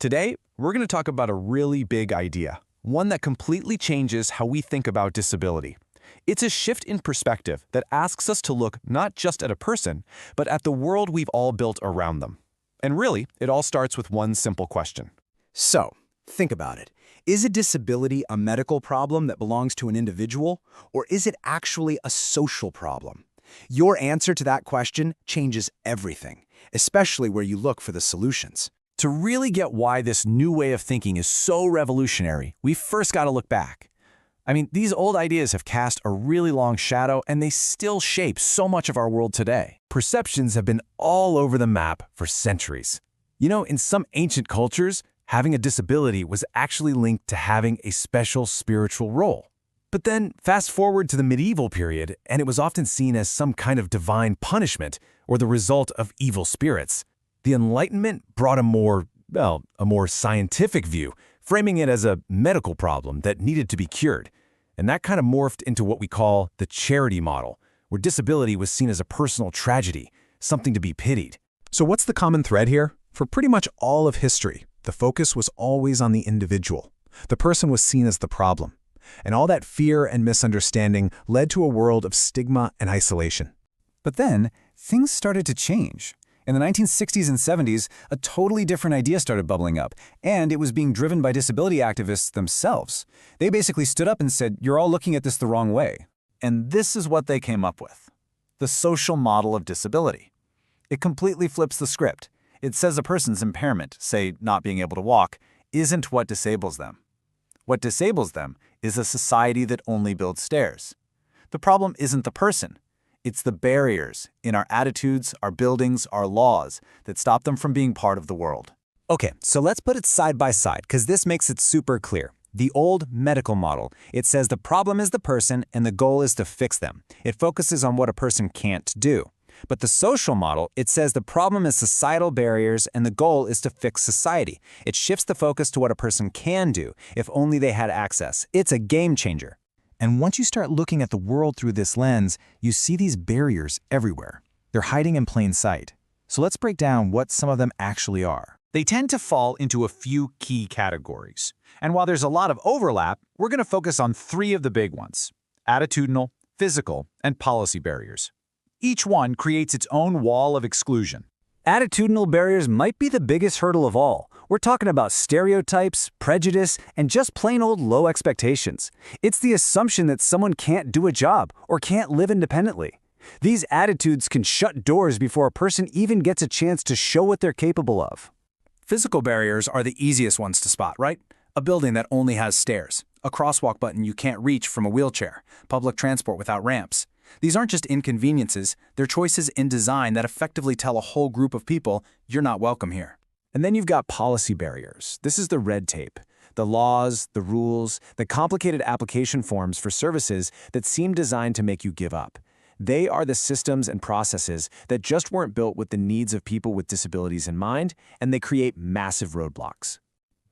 Today, we're going to talk about a really big idea, one that completely changes how we think about disability. It's a shift in perspective that asks us to look not just at a person, but at the world we've all built around them. And really, it all starts with one simple question. So, think about it. Is a disability a medical problem that belongs to an individual, or is it actually a social problem? Your answer to that question changes everything, especially where you look for the solutions. To really get why this new way of thinking is so revolutionary, we first got to look back. These old ideas have cast a really long shadow, and they still shape so much of our world today. Perceptions have been all over the map for centuries. In some ancient cultures, having a disability was actually linked to having a special spiritual role. But then, fast forward to the medieval period, and it was often seen as some kind of divine punishment or the result of evil spirits. The Enlightenment brought a more scientific view, framing it as a medical problem that needed to be cured. And that kind of morphed into what we call the charity model, where disability was seen as a personal tragedy, something to be pitied. So what's the common thread here? For pretty much all of history, the focus was always on the individual. The person was seen as the problem. And all that fear and misunderstanding led to a world of stigma and isolation. But then, things started to change. In the 1960s and 70s, a totally different idea started bubbling up, and it was being driven by disability activists themselves. They basically stood up and said, "You're all looking at this the wrong way." And this is what they came up with: the social model of disability. It completely flips the script. It says a person's impairment, say not being able to walk, isn't what disables them. What disables them is a society that only builds stairs. The problem isn't the person. It's the barriers in our attitudes, our buildings, our laws that stop them from being part of the world. Okay, so let's put it side by side, because this makes it super clear. The old medical model, it says the problem is the person and the goal is to fix them. It focuses on what a person can't do. But the social model, it says the problem is societal barriers and the goal is to fix society. It shifts the focus to what a person can do, if only they had access. It's a game changer. And once you start looking at the world through this lens, you see these barriers everywhere. They're hiding in plain sight. So let's break down what some of them actually are. They tend to fall into a few key categories. And while there's a lot of overlap, we're going to focus on three of the big ones: attitudinal, physical, and policy barriers. Each one creates its own wall of exclusion. Attitudinal barriers might be the biggest hurdle of all. We're talking about stereotypes, prejudice, and just plain old low expectations. It's the assumption that someone can't do a job or can't live independently. These attitudes can shut doors before a person even gets a chance to show what they're capable of. Physical barriers are the easiest ones to spot, right? A building that only has stairs, a crosswalk button you can't reach from a wheelchair, public transport without ramps. These aren't just inconveniences, they're choices in design that effectively tell a whole group of people, you're not welcome here. And then you've got policy barriers. This is the red tape. The laws, the rules, the complicated application forms for services that seem designed to make you give up. They are the systems and processes that just weren't built with the needs of people with disabilities in mind, and they create massive roadblocks.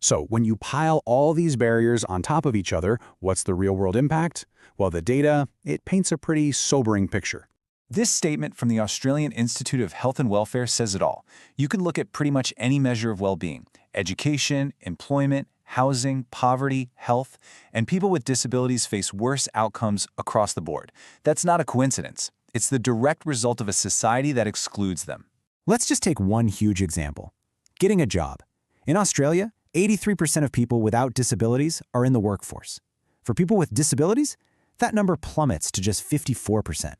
So when you pile all these barriers on top of each other, what's the real-world impact? Well, the data, it paints a pretty sobering picture. This statement from the Australian Institute of Health and Welfare says it all. You can look at pretty much any measure of well-being: education, employment, housing, poverty, health, and people with disabilities face worse outcomes across the board. That's not a coincidence. It's the direct result of a society that excludes them. Let's just take one huge example: getting a job. In Australia, 83% of people without disabilities are in the workforce. For people with disabilities, that number plummets to just 54%.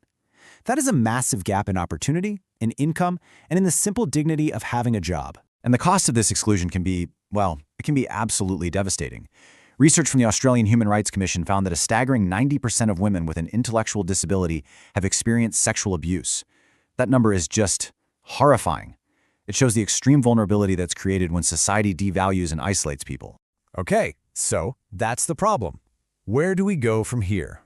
That is a massive gap in opportunity, in income, and in the simple dignity of having a job. And the cost of this exclusion can be, it can be absolutely devastating. Research from the Australian Human Rights Commission found that a staggering 90% of women with an intellectual disability have experienced sexual abuse. That number is just horrifying. It shows the extreme vulnerability that's created when society devalues and isolates people. Okay, so that's the problem. Where do we go from here?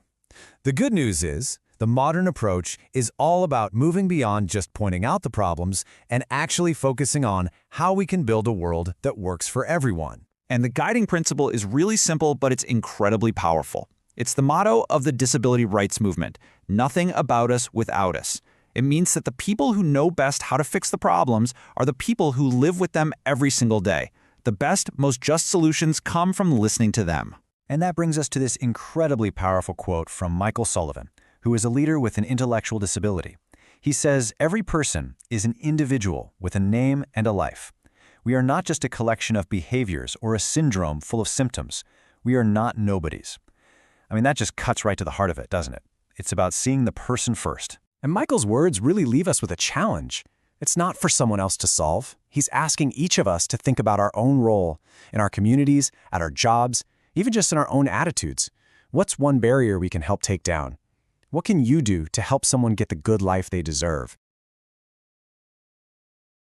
The good news is, the modern approach is all about moving beyond just pointing out the problems and actually focusing on how we can build a world that works for everyone. And the guiding principle is really simple, but it's incredibly powerful. It's the motto of the disability rights movement: nothing about us without us. It means that the people who know best how to fix the problems are the people who live with them every single day. The best, most just solutions come from listening to them. And that brings us to this incredibly powerful quote from Michael Sullivan, who is a leader with an intellectual disability. He says, "Every person is an individual with a name and a life. We are not just a collection of behaviors or a syndrome full of symptoms. We are not nobodies." I mean, that just cuts right to the heart of it, doesn't it? It's about seeing the person first. And Michael's words really leave us with a challenge. It's not for someone else to solve. He's asking each of us to think about our own role in our communities, at our jobs, even just in our own attitudes. What's one barrier we can help take down? What can you do to help someone get the good life they deserve?